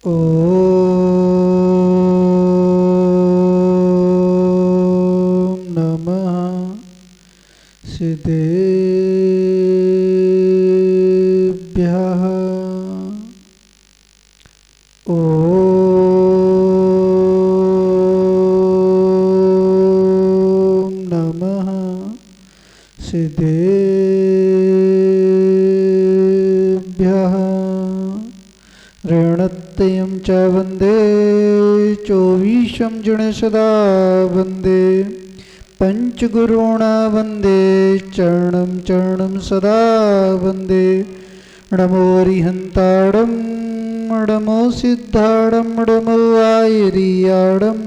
ओम नमः सिद्धेभ्यः। ओम नमः सिद्धेभ्यः। ऋणत्यं च वन्दे चोवीशं सदा वन्दे पंचगुरुणा वन्दे चरणं चरणं सदा वन्दे। नमो रिहन्ताडं नमो सिद्धाडं नमो आयरियाडं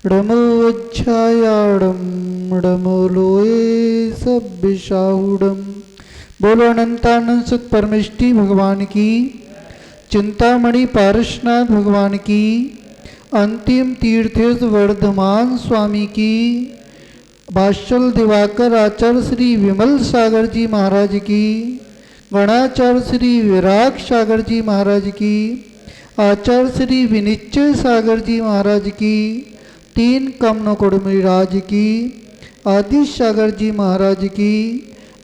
नमो वज्रायाडं नमो लोये सभ्यसाहुडं। बोलो अनंतानंद सत परमेष्टि भगवान की, चिंतामणि पारसनाथ भगवान की, अंतिम तीर्थेश वर्धमान स्वामी की, भाष्यल दिवाकर आचार्य श्री विमल सागर जी महाराज की, गणाचार्य श्री विराग सागर जी महाराज की, आचार्य श्री विनिश्चय सागर जी महाराज की, तीन कमनो कुड़मिराज की, आदि सागर जी महाराज की,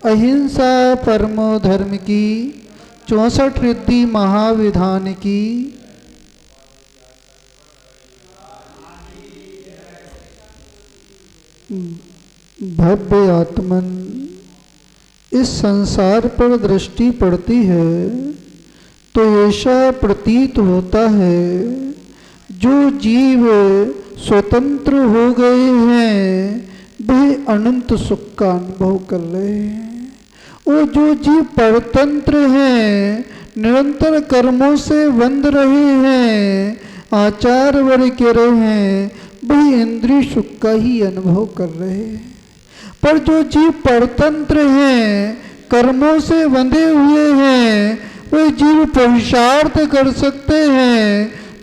अहिंसा परमो धर्म की, 64 रिद्धि महाविधान की। भव्य आत्मन इस संसार पर दृष्टि पड़ती है तो ऐसा प्रतीत होता है जो जीव स्वतंत्र हो गए हैं वे अनंत सुख का अनुभव कर रहे हैं। वो जो जीव परतंत्र हैं, निरंतर कर्मों से बंध रहे हैं, आचार वर्ग के रहे हैं, वे इंद्रिय सुख का ही अनुभव कर रहे हैं। पर जो जीव परतंत्र हैं, कर्मों से बंधे हुए हैं, वे जीव पुरुषार्थ कर सकते हैं,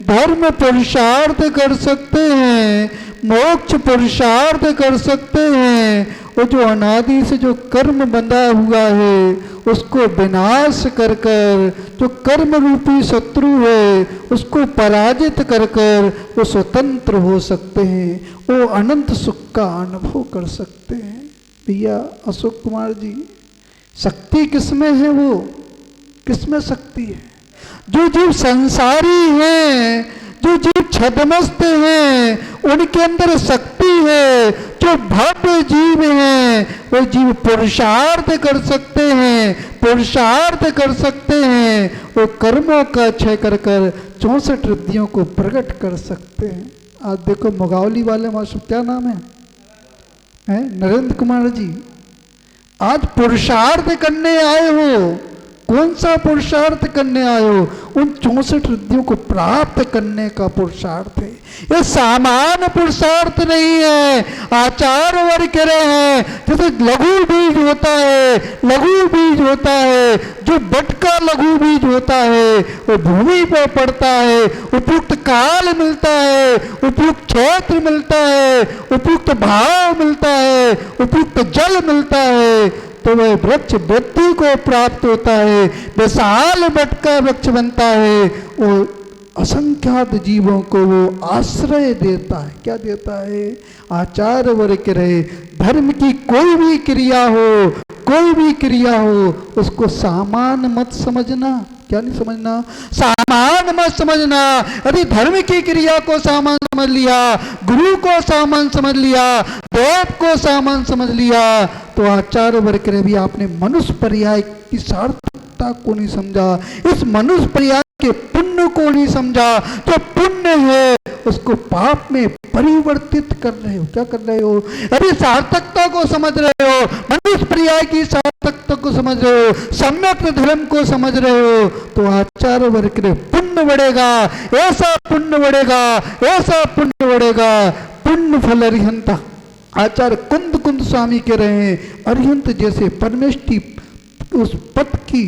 धर्म पुरुषार्थ कर सकते हैं, मोक्ष पुरुषार्थ कर सकते हैं। वो जो अनादि से जो कर्म बंधा हुआ है उसको विनाश कर कर, जो कर्म रूपी शत्रु है उसको पराजित कर कर वो स्वतंत्र हो सकते हैं, वो अनंत सुख का अनुभव कर सकते हैं। भैया अशोक कुमार जी, शक्ति किसमें है? वो किसमें शक्ति है? जो जीव संसारी हैं, जो जीव छदमस्त हैं, उनके अंदर शक्ति है। जो भव्य जीव हैं वो जीव पुरुषार्थ कर सकते हैं, पुरुषार्थ कर सकते हैं, वो कर्मों का क्षय कर कर 64 रिद्धियों को प्रकट कर सकते हैं। आज देखो मुगावली वाले मास्टर, क्या नाम है नरेंद्र कुमार जी, आज पुरुषार्थ करने आए हो। कौन सा पुरुषार्थ करने आए हो? उन 64 रिद्धियों को प्राप्त करने का पुरुषार्थ है। ये सामान्य पुरुषार्थ नहीं है। आचार वर्ग कह रहे हैं जैसे लघु बीज होता है, लघु बीज होता है, जो बटका लघु बीज होता है वो भूमि पर पड़ता है, उपयुक्त काल मिलता है, उपयुक्त क्षेत्र मिलता है, उपयुक्त भाव मिलता है, उपयुक्त जल मिलता है, तो वह वृक्ष वृद्धि को प्राप्त होता है, विशाल बटका वृक्ष बनता है। वो असंख्यात जीवों को वो आश्रय देता है। क्या देता है? आचार वर्ग रहे। धर्म की कोई भी क्रिया हो, कोई भी क्रिया हो, उसको सामान्य मत समझना। क्या नहीं समझना? सामान्य मत समझना। यदि धर्म की क्रिया को सामान्य समझ लिया, गुरु को सामान्य समझ लिया, देव को सामान्य समझ लिया, तो आचार्य वर्ग ने भी आपने मनुष्य पर्याय की सार्थकता को नहीं समझा, इस मनुष्य पर्याय के पुण्य को नहीं समझा। जो पुण्य है उसको पाप में परिवर्तित कर रहे हो। क्या कर रहे हो? यदि सार्थकता को समझ रहे हो, मनुष्य पर्याय की सार्थकता को समझ रहे हो, सम्यक धर्म को समझ रहे हो, तो आचार्य वर्ग ने पुण्य बढ़ेगा, ऐसा पुण्य बढ़ेगा, ऐसा पुण्य बढ़ेगा। पुण्य फल अरिहंता। आचार्य कुंद कुंद स्वामी कह रहे हैं अरिहंत जैसे परमेष्टि उस पद की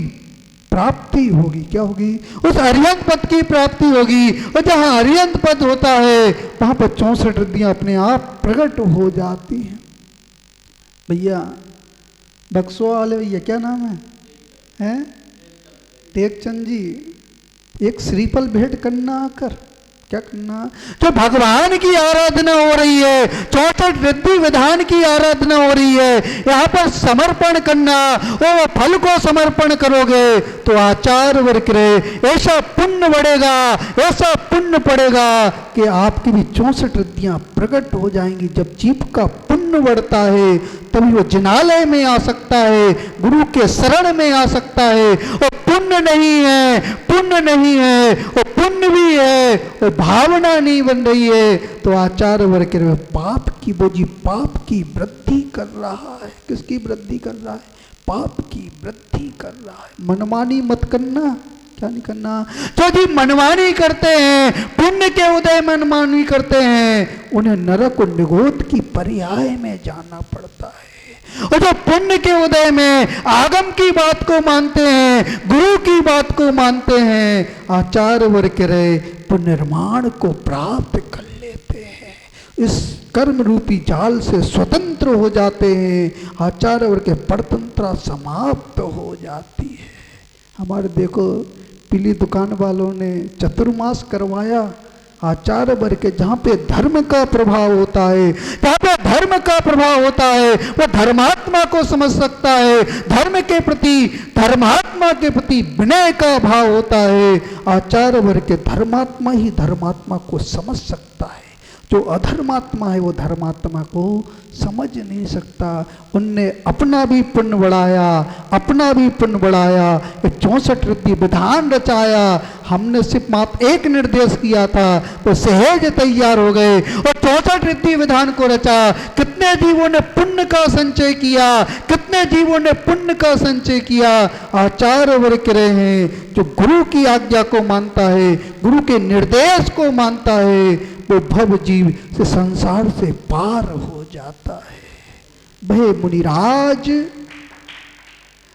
प्राप्ति होगी। क्या होगी? उस अरिहंत पद की प्राप्ति होगी। और जहां अरिहंत पद होता है वहां पर 64 रिद्धियां अपने आप प्रकट हो जाती हैं। भैया बक्सवा वाले भैया क्या नाम है? टेकचंद जी, एक श्रीफल भेंट करना आकर, क्या करना, जो भगवान की आराधना हो रही है, 64 रिद्धि विधान की आराधना हो रही है, यहाँ पर समर्पण करना, वो फल को समर्पण करोगे तो आचार्य वर्ग रहे ऐसा पुण्य बढ़ेगा, ऐसा पुण्य पड़ेगा कि आपकी भी 64 रिद्धियां प्रकट हो जाएंगी। जब जीव का पुण्य बढ़ता है तभी वो जिनालय में आ सकता है, गुरु के शरण में आ सकता है। और पुण्य नहीं है, पुण्य नहीं है, वो पुण्य भी है, वो भावना नहीं बन रही है तो आचार्य वर्ग में पाप की बोझी, पाप की वृद्धि कर रहा है। किसकी वृद्धि कर रहा है? पाप की वृद्धि कर रहा है। मनमानी मत करना, क्या नहीं करना। जो जी मनमानी करते हैं, पुण्य के उदय मनमानी करते हैं, उन्हें नरक और निगोद की पर्याय में जाना पड़ता है। और जो पुण्य के उदय में आगम की बात को मानते हैं, गुरु की बात को मानते हैं, आचार्य वर्ग के रहे पुनर्निर्माण को प्राप्त कर लेते हैं, इस कर्म रूपी जाल से स्वतंत्र हो जाते हैं। आचार्य वर्ग के परतंत्रता समाप्त हो जाती है। हमारे देखो पीली दुकान वालों ने चतुर्मास करवाया आचार्य वर्ग के, जहाँ पे धर्म का प्रभाव होता है, जहाँ पे धर्म का प्रभाव होता है वो धर्मात्मा को समझ सकता है। धर्म के प्रति, धर्मात्मा के प्रति विनय का भाव होता है। आचार्य वर्ग के धर्मात्मा ही धर्मात्मा को समझ सकता है। जो अधर्मात्मा है वो धर्मात्मा को समझ नहीं सकता। उनने अपना भी पुण्य बढ़ाया, अपना भी पुण्य बढ़ाया, 64 रिद्धि विधान रचाया। हमने सिर्फ मात्र एक निर्देश किया था, वो सहज तैयार हो गए और 64 रिद्धि विधान को रचा। कितने जीवों ने पुण्य का संचय किया, कितने जीवों ने पुण्य का संचय किया। आचार्य वर्ग रहे हैं जो गुरु की आज्ञा को मानता है, गुरु के निर्देश को मानता है, वो भव जीव से संसार से पार हो जाता है। भय मुनिराज,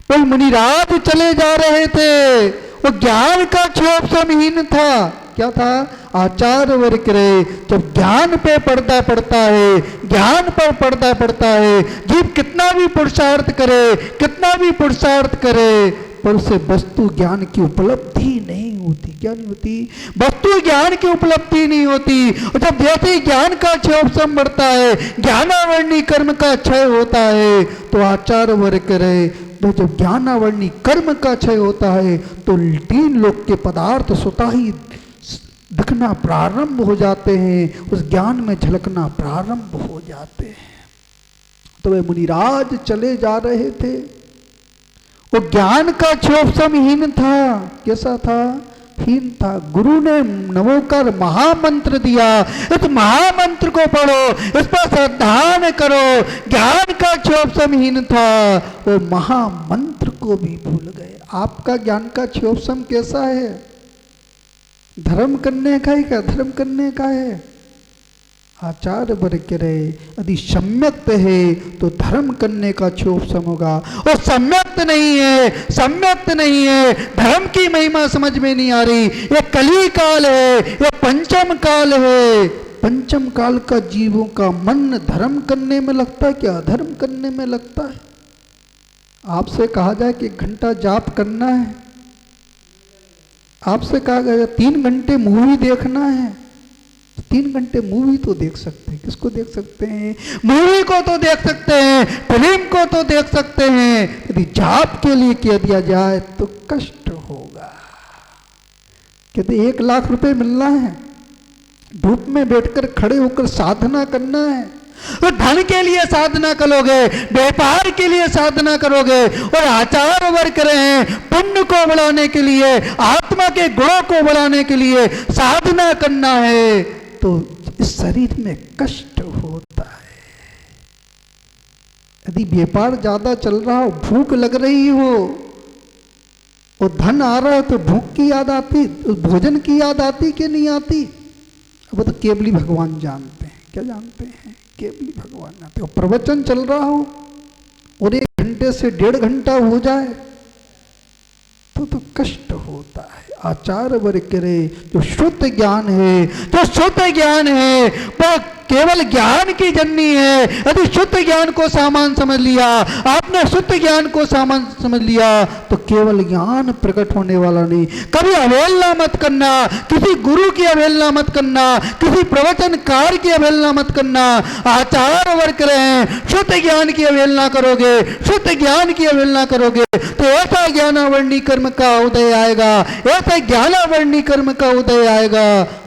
भाई मुनिराज चले जा रहे थे, वो ज्ञान का क्षोभ समहीन था। क्या था? आचार्य वर्ग रहे जब ज्ञान पे पर्दा पड़ता है, ज्ञान पर पर्दा पड़ता है, जीव कितना भी पुरुषार्थ करे, कितना भी पुरुषार्थ करे, पर उसे वस्तु ज्ञान की उपलब्धि नहीं होती। क्या नहीं होती? वस्तु ज्ञान की उपलब्धि नहीं होती। और जब जैसे ही ज्ञान का क्षय बढ़ता है, ज्ञानावरणी कर्म का क्षय होता है, तो आचार्य वर्ग रहे तो जब ज्ञानावरणी कर्म का क्षय होता है तो 3 लोक के पदार्थ स्वतः ही दिखना प्रारंभ हो जाते हैं, उस ज्ञान में झलकना प्रारंभ हो जाते हैं। तो वे मुनिराज चले जा रहे थे, वो ज्ञान का क्षोभ समहीन था। कैसा था? हीन था। गुरु ने नमोकार महामंत्र दिया, इस महामंत्र को पढ़ो, इस पर श्रद्धा करो। ज्ञान का क्षोभ समहीन था, वो महामंत्र को भी भूल गए। आपका ज्ञान का क्षोभ सम कैसा है? धर्म करने का है क्या? धर्म करने का है? आचार्य वर्ग रहे यदि सम्यक्त है तो धर्म करने का क्षोभ सम होगा, और सम्यक्त नहीं है, सम्यक्त नहीं है, धर्म की महिमा समझ में नहीं आ रही। ये कली काल है, ये पंचम काल है। पंचम काल का जीवों का मन धर्म करने में लगता है क्या अधर्म करने में लगता है? आपसे कहा जाए कि 1 घंटा जाप करना है, आपसे कहा गया 3 घंटे मूवी देखना है, 3 घंटे मूवी तो देख सकते हैं। किसको देख सकते हैं? मूवी को तो देख सकते हैं, फिल्म को तो देख सकते हैं। यदि जाप के लिए कह दिया जाए तो कष्ट होगा। कहते 1 लाख रुपए मिलना है, धूप में बैठकर खड़े होकर साधना करना है, और धन के लिए साधना करोगे, व्यापार के लिए साधना करोगे, और आचार वर्ग रहे हैं पुण्य को बढ़ाने के लिए, आत्मा के गुणों को बढ़ाने के लिए साधना करना है, तो इस शरीर में कष्ट होता है। यदि व्यापार ज्यादा चल रहा हो, भूख लग रही हो और धन आ रहा है तो भूख की याद आती, भोजन की याद आती कि नहीं आती? अब तो केवली भगवान जानते हैं। क्या जानते हैं? केवली भगवान जानते हैं। प्रवचन चल रहा हो और 1 घंटे से 1.5 घंटा हो जाए तो कष्ट होता है। आचार्य वर्ग करे जो शुद्ध ज्ञान है, जो शुद्ध ज्ञान है, वो केवल ज्ञान की जननी है। यदि शुद्ध ज्ञान को सामान समझ लिया, आपने शुद्ध ज्ञान को सामान समझ लिया, तो केवल ज्ञान प्रकट होने वाला नहीं। कभी अवहेलना मत करना, किसी गुरु की अवहेलना मत करना, किसी प्रवचनकार की अवहेलना मत करना। आचार्य वर्ग रहे, शुद्ध ज्ञान की अवहेलना करोगे, शुद्ध ज्ञान की अवहेलना करोगे तो ऐसा ज्ञानावर्णी कर्म का उदय आएगा, ऐसा ज्ञानावर्णी कर्म का उदय आएगा,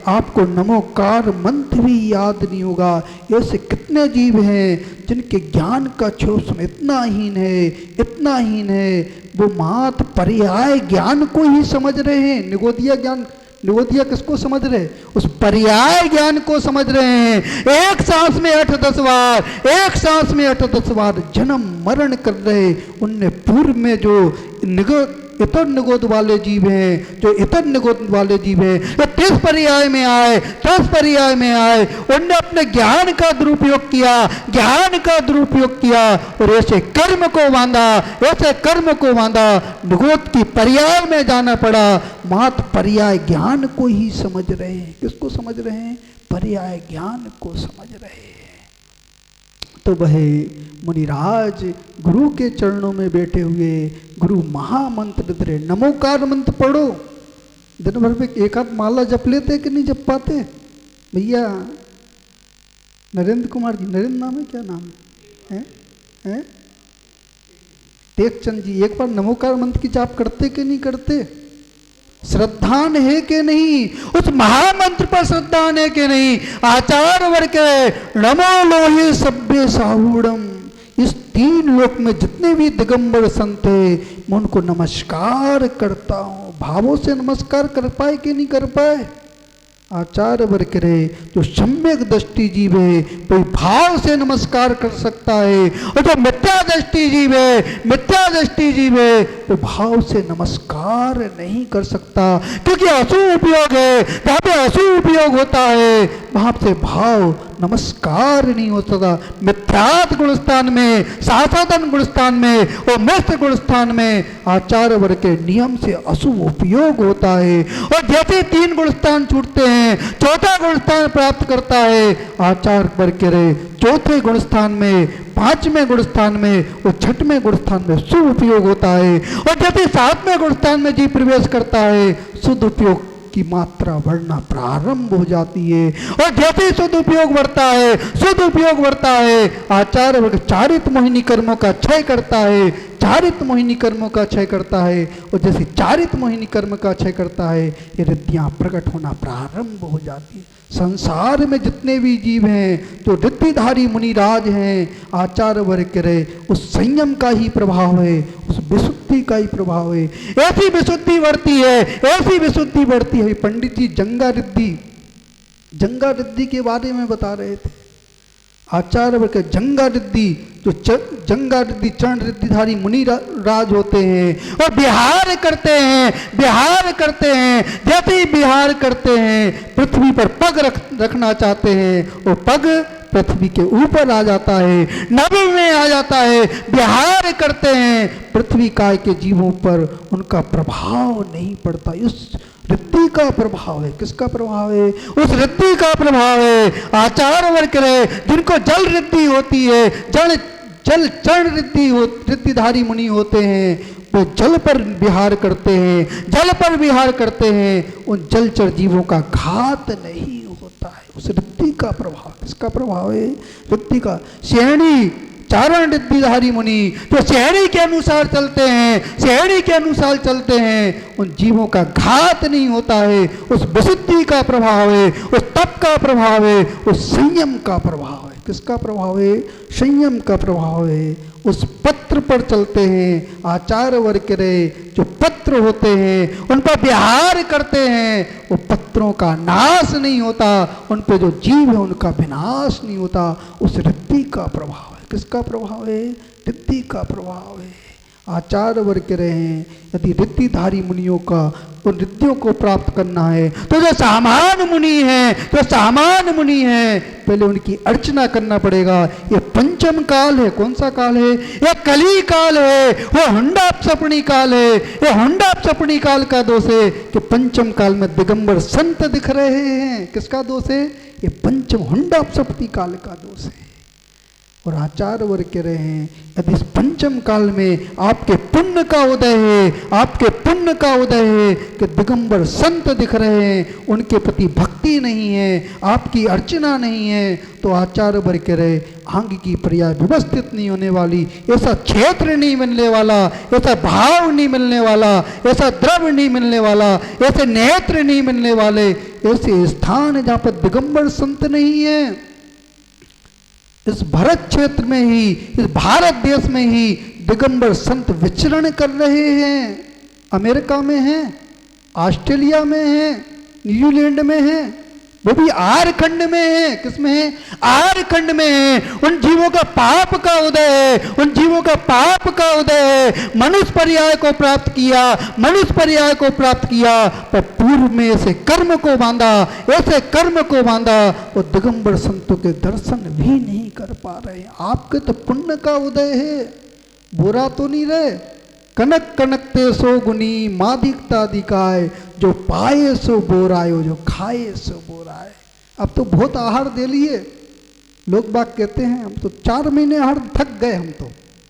आपको नमोकार मंत्र भी याद नहीं होगा। ऐसे कितने जीव हैं जिनके ज्ञान का क्षोभ इतना हीन है, इतना हीन है, वो मात्र पर्याय ज्ञान को ही समझ रहे हैं। निगोदिया ज्ञान, निगोदिया किसको समझ रहे? उस पर्याय ज्ञान को समझ रहे हैं। एक सांस में 8-10 बार, एक सांस में 8-10 बार जन्म मरण कर रहे। उनने पूर्व में जो इतर निगोद वाले जीव हैं, जो इतर निगोद वाले जीव हैं, वो 30 पर्याय में आए, 10 पर्याय में आए, उनने अपने ज्ञान का दुरुपयोग किया, ज्ञान का दुरुपयोग किया और ऐसे कर्म को बांधा, ऐसे कर्म को बांधा, निगोद की पर्याय में जाना पड़ा। मात्र पर्याय ज्ञान को ही समझ रहे हैं। किसको समझ रहे हैं? पर्याय ज्ञान को समझ रहे हैं। तो वह मुनिराज गुरु के चरणों में बैठे हुए गुरु महामंत्र दे, नमोकार मंत्र पढ़ो। दिन भर में एक आध माला जप लेते कि नहीं जप पाते? भैया नरेंद्र कुमार जी, नरेंद्र नाम है, क्या नाम है? टेकचंद जी, एक बार नमोकार मंत्र की जाप करते कि नहीं करते? श्रद्धान है कि नहीं? उस महामंत्र पर श्रद्धान है कि नहीं? आचार्य वर्ग नमो लोहे सभ्य साहूड़म, इस 3 लोक में जितने भी दिगंबर संत है मैं उनको नमस्कार करता हूं। भावों से नमस्कार कर पाए कि नहीं कर पाए? आचार्य वर्ग रे, जो सम्यक दृष्टि जीव है कोई भाव से नमस्कार कर सकता है, और जो मिथ्या दृष्टि जीव है, मिथ्या दृष्टि जीव है, तो भाव से नमस्कार नहीं कर सकता। क्योंकि अशुभ उपयोग है, जहाँ पे अशुभ उपयोग होता है वहां से भाव नमस्कार नहीं हो सकता। मिथ्यात गुणस्थान में, सासाधन गुणस्थान में और मिश्र गुणस्थान में आचार्य वर्ग के नियम से अशुभ उपयोग होता है। और जैसे 3 गुणस्थान छूटते हैं, चौथा गुणस्थान प्राप्त करता है आचार्य वर्ग के चौथे गुणस्थान में, 5वें गुणस्थान में और 6वें गुणस्थान में शुभ उपयोग होता है। और जैसे 7वें गुणस्थान में जीव प्रवेश करता है, शुद्ध उपयोग की मात्रा बढ़ना प्रारंभ हो जाती है। और जैसे शुद्ध उपयोग बढ़ता है, शुद्ध उपयोग बढ़ता है, आचार्य वर्ग चारित मोहिनी कर्मों का क्षय करता है, चारित मोहिनी कर्मों का क्षय करता है। और जैसे चारित मोहिनी कर्म का क्षय करता है, ये रिद्धियां प्रकट होना प्रारंभ हो जाती है। संसार में जितने भी जीव हैं, जो रिद्धिधारी मुनिराज हैं, आचार्य वर्ग करे, उस संयम का ही प्रभाव है, उस विशुद्धि का ही प्रभाव है। ऐसी विशुद्धि बढ़ती है, ऐसी विशुद्धि बढ़ती है। पंडित जी जंगा रिद्धि के बारे में बता रहे थे। आचार्य वर्ग के जंगा रिद्धि, जो जंगा रिद्धि चरण रिद्धिधारी मुनि राज होते हैं और बिहार करते हैं, बिहार करते हैं। जैसे ही बिहार करते हैं, पृथ्वी पर पग रखना चाहते हैं और पग पृथ्वी के ऊपर आ जाता है, नभ में आ जाता है। बिहार करते हैं, पृथ्वी काय के जीवों पर उनका प्रभाव नहीं पड़ता। इस रिद्धि का प्रभाव है। किसका प्रभाव है? उस रिद्धि का प्रभाव है। आचार्य वर्ग रहे, जिनको जल रिद्धि होती है, जल चरण रिद्धिधारी मुनि होते हैं, वो जल पर विहार करते हैं, जल पर विहार करते हैं। उन जलचर जीवों का घात नहीं होता है। उस रिद्धि का प्रभाव, किसका प्रभाव है? रिद्धि का। श्रेणी चारण रिद्धिधारी मुनि जो श्रेणी के अनुसार चलते हैं, श्रेणी के अनुसार चलते हैं, उन जीवों का घात नहीं होता है। उस विशुद्धि का प्रभाव है, उस तप का प्रभाव है, उस संयम का प्रभाव है। किसका प्रभाव है? संयम का प्रभाव है। उस पत्र पर चलते हैं। आचार्य वर्ग के जो पत्र होते हैं, उन पर विहार करते हैं, वो पत्रों का नाश नहीं होता, उन पर जो जीव है उनका विनाश नहीं होता। उस रिद्धि का प्रभाव है। किसका प्रभाव है? रिद्धि का प्रभाव है। आचार्य वर्ग कह रहे हैं यदि रिद्धिधारी मुनियों का उन रिद्धियों को प्राप्त करना है तो जो सामान्य मुनि है, जो सामान्य मुनि है, पहले उनकी अर्चना करना पड़ेगा। ये पंचम काल है। कौन सा काल है? ये कली काल है, वो हुंडाप सपनी काल है। ये हुंडाप सपनी काल का दोष है कि पंचम काल में दिगंबर संत दिख रहे हैं। किसका दोष है? ये पंचम हुंडाप सपनी काल का दोष है। और आचार्य वर्ग कह रहे हैं यदि इस पंचम काल में आपके पुण्य का उदय है, आपके पुण्य का उदय है कि दिगंबर संत दिख रहे हैं, उनके प्रति भक्ति नहीं है, आपकी अर्चना नहीं है, तो आचार्य वर्ग कह रहे आंग की पर्याय व्यवस्थित नहीं होने वाली, ऐसा क्षेत्र नहीं मिलने वाला, ऐसा भाव नहीं मिलने वाला, ऐसा द्रव्य नहीं मिलने वाला, ऐसे नेत्र नहीं मिलने वाले, ऐसे स्थान जहाँ पर दिगंबर संत नहीं है। इस भारत क्षेत्र में ही, इस भारत देश में ही दिगंबर संत विचरण कर रहे हैं। अमेरिका में हैं, ऑस्ट्रेलिया में हैं, न्यूजीलैंड में हैं, वो भी आर्य खंड में है। किसमें है? आर्य खंड में है। उन जीवों का पाप का उदय है, उन जीवों का पाप का उदय है। मनुष्य पर्याय को प्राप्त किया, मनुष्य पर्याय को प्राप्त किया, पर पूर्व में ऐसे कर्म को बांधा, ऐसे कर्म को बांधा, वो दिगंबर संतों के दर्शन भी नहीं कर पा रहे। आपके तो पुण्य का उदय है, बुरा तो नहीं रहे। कनक कनकते सो गुनी माधिकता दिखाए, जो पाए सो बोरायो, जो खाए सो बोराए। अब तो बहुत आहार दे लिए। लोग बाग कहते हैं हम तो 4 महीने आहार थक गए, हम तो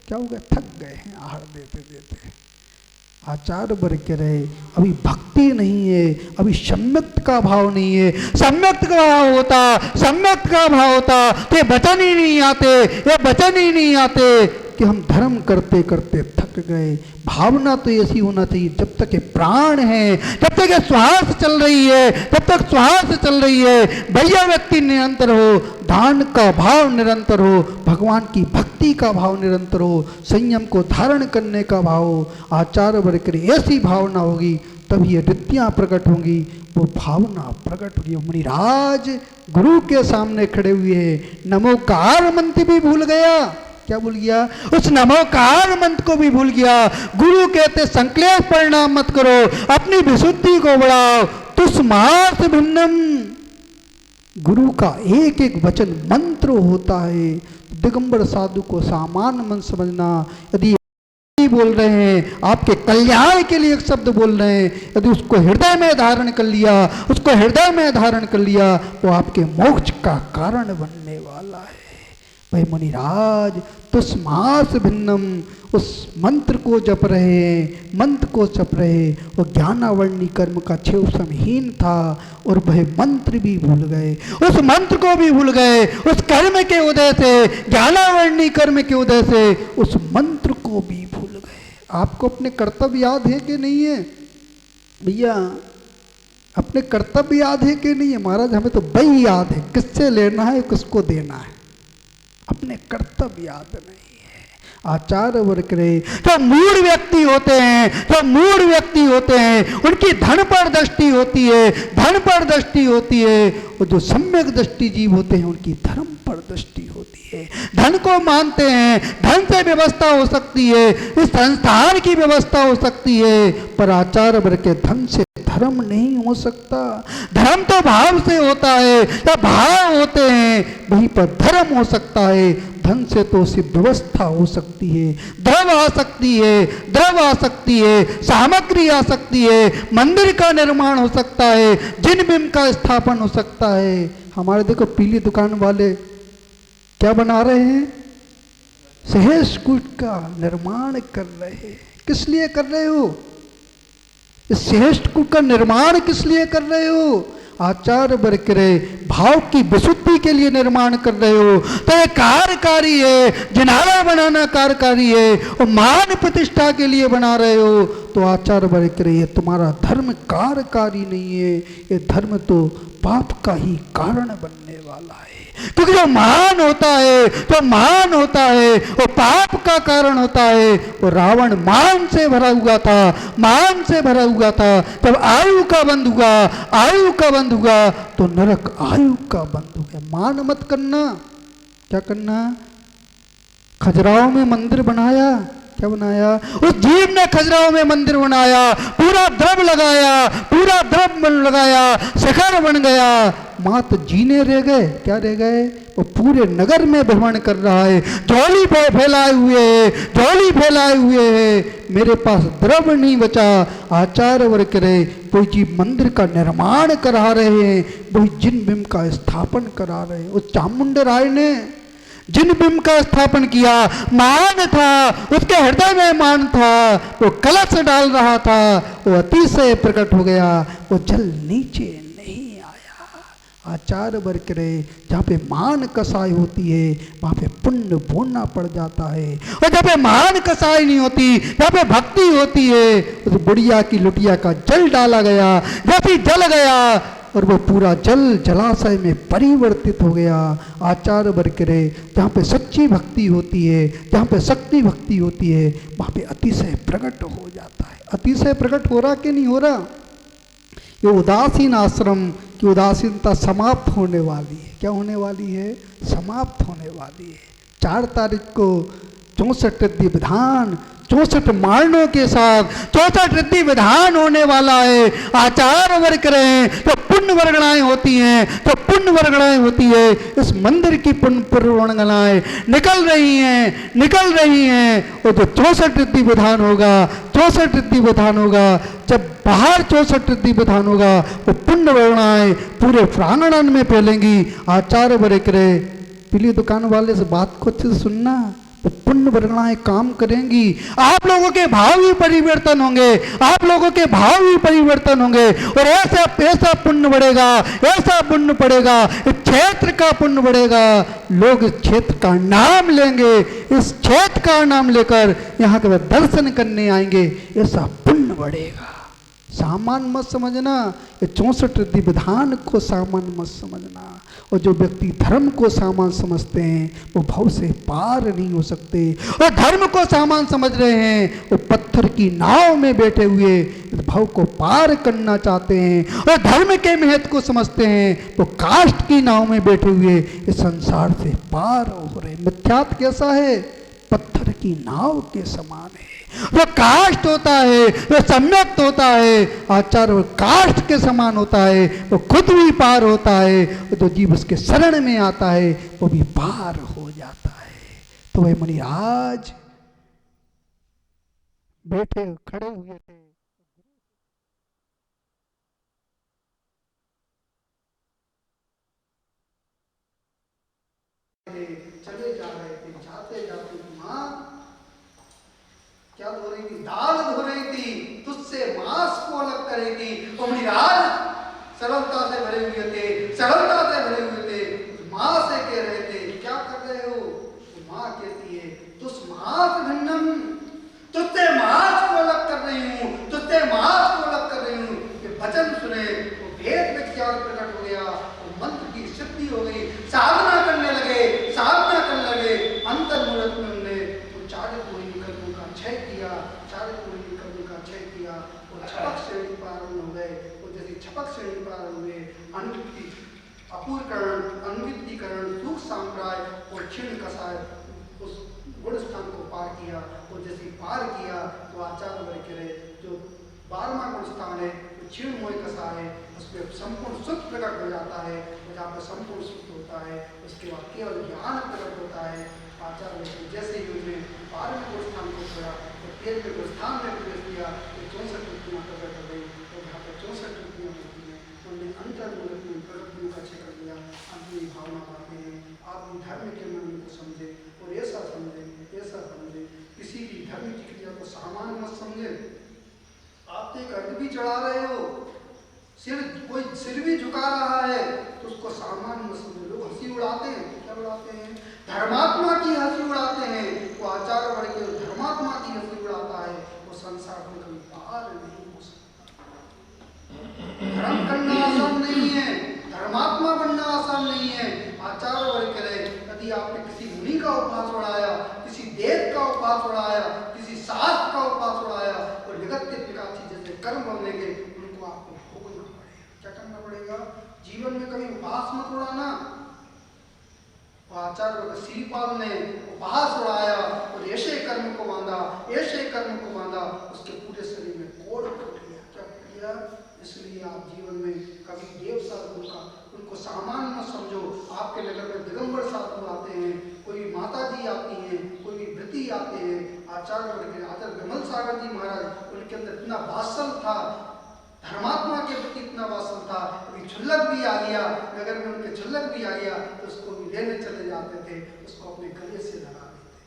क्या हो गया, थक गए हैं आहार देते देते। आचार्य वर्ग कह रहे अभी भक्ति नहीं है, अभी सम्यक्त का भाव नहीं है। सम्यक्त का भाव होता, सम्यक्त का भाव होता तो ये वचन ही नहीं आते, ये वचन ही नहीं आते कि हम धर्म करते करते थक गए। भावना तो ऐसी होना चाहिए जब तक ये प्राण है, जब तक ये श्वास चल रही है, जब तक श्वास चल रही है, भैया व्यक्ति निरंतर हो, दान का भाव निरंतर हो, भगवान की भक्ति का भाव निरंतर हो, संयम को धारण करने का भाव हो। आचार्य वर्ग की ऐसी भावना होगी तभी ये रिद्धियां प्रकट होंगी, वो भावना प्रकट होगी। मुनिराज गुरु के सामने खड़े हुए हैं, नमोकार मंत्र भी भूल गया। क्या भूल गया? उस नमोकार मंत्र को भी भूल गया। गुरु कहते संक्लेश परिणाम मत करो, अपनी विशुद्धि को बढ़ाओ, तुष्मास भिन्नम। गुरु का एक एक वचन मंत्र होता है। दिगंबर साधु को सामान्य मंत्र समझना। यदि बोल रहे हैं, आपके कल्याण के लिए एक शब्द बोल रहे हैं, यदि उसको हृदय में धारण कर लिया, उसको हृदय में धारण कर लिया, तो आपके मोक्ष का कारण बनने वाला है। भाई मुनिराज तुष्मास भिन्नम, उस मंत्र को जप रहे हैं, मंत्र को जप रहे। वो ज्ञानावर्णी कर्म का छेव समहीन था और वह मंत्र भी भूल गए, उस मंत्र को भी भूल गए। उस कर्म के उदय से, ज्ञानावर्णी कर्म के उदय से उस मंत्र को भी भूल गए। आपको अपने कर्तव्य याद है कि नहीं है भैया? अपने कर्तव्य याद है कि नहीं है? महाराज हमें तो वही याद है, किससे लेना है, किसको देना है, अपने कर्तव्य याद नहीं है। आचार्य वर्ग रहे जो मूढ़ व्यक्ति होते हैं, जो मूढ़ व्यक्ति होते हैं, उनकी धन पर दृष्टि होती है, धन पर दृष्टि होती है। और जो सम्यक दृष्टि जीव होते हैं उनकी धर्म पर दृष्टि होती है। धन को मानते हैं, धन से व्यवस्था हो सकती है, इस संस्थान की व्यवस्था हो सकती है, पर आचार्य वर्ग के धन से धर्म नहीं हो सकता। धर्म तो भाव से होता है, या भाव होते हैं वहीं पर धर्म हो सकता है। धन से तो सिर्फ व्यवस्था हो सकती है, द्रव आ सकती है, द्रव आ सकती है, सामग्री आ सकती है, मंदिर का निर्माण हो सकता है, जिन बिंब का स्थापन हो सकता है। हमारे देखो पीली दुकान वाले क्या बना रहे हैं? सहेज कूट का निर्माण कर रहे हैं। किस लिए कर रहे हो? इस श्रेष्ठ कूट का निर्माण किस लिए कर रहे हो? आचार्य वर्ग करे भाव की विशुद्धि के लिए निर्माण कर रहे हो तो ये कार्यकारी है, जिनारा बनाना कार्यकारी है, और मान प्रतिष्ठा के लिए बना रहे हो तो आचार्य वर्ग करे ये तुम्हारा धर्म कार्यकारी नहीं है, ये धर्म तो पाप का ही कारण बनने वाला है। क्योंकि जो मान होता है, जो मान होता है वो पाप का कारण होता है। वो रावण मान से भरा हुआ था, मान से भरा हुआ था। जब आयु का बंध हुआ, आयु का बंध हुआ तो नरक आयु का बंध हो गया। मान मत करना। क्या करना? खजुराहो में मंदिर बनाया, क्या बनाया? उस जीव ने खजुराहो में मंदिर बनाया, पूरा द्रव्य लगाया, पूरा द्रव्य लगाया, शिखर बन गया। मात्र जीने रह गए। क्या रह गए? वो पूरे नगर में भ्रमण कर रहा है, झोली फैलाए हुए है, झोली फैलाए हुए है, मेरे पास द्रव्य नहीं बचा। आचार्य वर्ग करे कोई जी मंदिर का निर्माण करा रहे हैं, वही जिन बिंब का स्थापन करा रहे हैं। उस चामुंड राय ने जिन बिंब का स्थापन किया, मान था, उसके हृदय में मान था, वो कलश डाल रहा था, वो अतिशय प्रकट हो गया, वो जल नीचे नहीं आया। आचार्य वर्ग करे जहाँ पे मान कसाई होती है वहाँ पे पुण्य बोना पड़ जाता है, और जहाँ पे मान कसाई नहीं होती, जहाँ पे भक्ति होती है, उस बुढ़िया की लुटिया का जल डाला गया, जैसे जल गया और वो पूरा जल जलाशय में परिवर्तित हो गया। आचार्य वर्ग करे जहाँ पे सच्ची भक्ति होती है, जहाँ पे शक्ति भक्ति होती है, वहाँ पे अतिशय प्रकट हो जाता है। अतिशय प्रकट हो रहा कि नहीं हो रहा? ये उदासीन आश्रम की उदासीनता समाप्त होने वाली है। क्या होने वाली है? समाप्त होने वाली है। 4 तारीख को 64 रिद्धि विधान, 64 मारणों के साथ 64 रिद्धि विधान होने वाला है। आचार्य वर्ग रहे तो पुण्य वर्गणाएं होती हैं, तो पुण्य वर्गणाएं होती है, इस मंदिर की पुण्य वर्गणाएं निकल रही हैं, निकल रही हैं। और जो 64 रिद्धि विधान होगा, 64 रिद्धि विधान होगा, जब बाहर 64 रिद्धि विधान होगा, वो पुण्य वर्गणाएं पूरे प्रांगण में फैलेंगी। आचार्य वर्ग रहे पीली दुकान वाले से बात को अच्छे से सुनना, तो पुण्य वर्गणाएं काम करेंगी। आप लोगों के भाव भी परिवर्तन होंगे, आप लोगों के भाव भी परिवर्तन होंगे, और ऐसा ऐसा पुण्य बढ़ेगा, ऐसा पुण्य पड़ेगा, इस क्षेत्र का पुण्य बढ़ेगा। लोग इस क्षेत्र का नाम लेंगे, इस क्षेत्र का नाम लेकर यहाँ के दर्शन करने आएंगे, ऐसा पुण्य बढ़ेगा। सामान मत समझना, ये 64 रिद्धि विधान को सामान मत समझना। और जो व्यक्ति धर्म को सामान समझते हैं वो भव से पार नहीं हो सकते, और धर्म को सामान समझ रहे हैं वो पत्थर की नाव में बैठे हुए इस भव को पार करना चाहते हैं, और धर्म के महत्व को समझते हैं वो काष्ठ की नाव में बैठे हुए इस संसार से पार हो रहे। मिथ्यात्व कैसा है? पत्थर की नाव के समान है। वो काष्ठ होता है, वो सम्यक्त होता है, आचार्य काष्ठ के समान होता है, वो खुद भी पार होता है, जो जीव उसके शरण में आता है वो भी पार हो जाता है। तो वह मुनि आज बैठे खड़े हुए थे, चले जा रहे थे, जाते जाते माँ क्या धो रही थी? दाल धो रही थी, तुझसे मांस को अलग करेगी। और मुनिराज सरलता से भरे हुए थे, सरलता से भरे हुए थे, माँ से कह रहे थे क्या कर रहे हो? तो माँ कहती है तुझ मांस भिन्नम, तुझसे मांस को अलग कर रही हूँ, तुझसे मांस को अलग कर रही हूँ। ये वचन सुने तो भेद विज्ञान प्रकट हो गया, और मंत्र की सिद्धि हो गई, साधना करने लगे, साधना करने लगे। अंतर मुहूर्त में उन्होंने किया और छपक श्रेणी प्रारंभ हो गए। और जैसे छपक श्रेणी प्रारंभ हुए, अनुवृत्ति अपूर्णकरण, अनुवृत्तिकरण, सुख सांप्राय और क्षीण कसाय उस गुण स्थान को पार किया। और जैसे पार किया तो आचार्य वर्ग के रहे जो 12वां गुण स्थान है क्षीण मोह कसाय है, उसमें संपूर्ण सुख प्रकट हो जाता है। और जहाँ पर संपूर्ण सुख होता है उसके बाद केवल ज्ञान प्रकट होता है। आचार्य जैसे ही उन्होंने 12वें गुण स्थान को छोड़ा तो 13वें गुण स्थान में प्रवेश किया तो 64 वृत्तियाँ प्रकट हो गई। और जहाँ पर 64 वृत्तियाँ होती हैं उन्होंने अंतर मूलक में प्रवृत्तियों का क्षेत्र लिया। अपनी भावना पाते हैं, आप धर्म के मन को समझे और ऐसा समझे, ऐसा समझे, किसी भी धर्म की क्रिया को सामान्य मत समझे। आप तो एक अर्घ भी चढ़ा रहे हो, कोई सिर भी झुका रहा है तो उसको सामान्य मत समझो। लोग हंसी उड़ाते हैं, क्या उड़ाते हैं? धर्मात्मा की हंसी उड़ाते हैं। वो आचार्य वर्ग के धर्मात्मा की हंसी उड़ाता है, वो संसार में कभी पार नहीं हो सकता। धर्म करना आसान नहीं है, धर्मात्मा बनना आसान नहीं है। आचार्य वर्ग करे यदि आपने किसी मुनि का उपहास उड़ाया, किसी देव का उपहास उड़ाया, किसी शास्त्र का उपहास उड़ाया और विगत के प्रकार जैसे कर्म बनेंगे उनको आपको भोगना पड़ेगा। क्या करना पड़ेगा? जीवन में कभी उपहास मत उड़ाना, आचार्य वर्ग श्रीपाल ने उपहास उड़ाया और ऐसे कर्म को बांधा, ऐसे कर्म को बांधा, उसके पूरे शरीर में कोड़ फूट गया। क्या फूट गया? इसलिए आप जीवन में कभी देव साधु का उनको सामान्य न समझो। आपके नगर में दिगंबर साधु आते हैं, कोई माता जी आती हैं, कोई वृत्ति आते हैं। आचार्य वर्ग के आचार्य विमल सागर जी महाराज, उनके अंदर इतना वात्सल था, धर्मात्मा के प्रति इतना वात्सल था। कभी छुल्लक भी आ गया, नगर में उनके छुल्लक भी आ गया तो उसको भी लेने चले जाते थे, उसको अपने गले से लगा देते थे।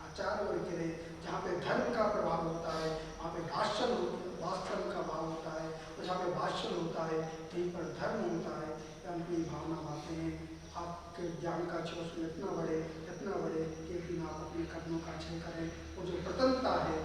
आचार्य वर्ग के लिए जहाँ पे धर्म का प्रभाव होता है वहाँ पे वात्सल का भाव होता है, और जहाँ पे वात्सल होता है कहीं पर धर्म होता है। अपनी भावना बातें हैं, आपके ज्ञान का छोष इतना बढ़े कि आप अपने कर्मों का क्षय करें। वो जो प्रतनता है,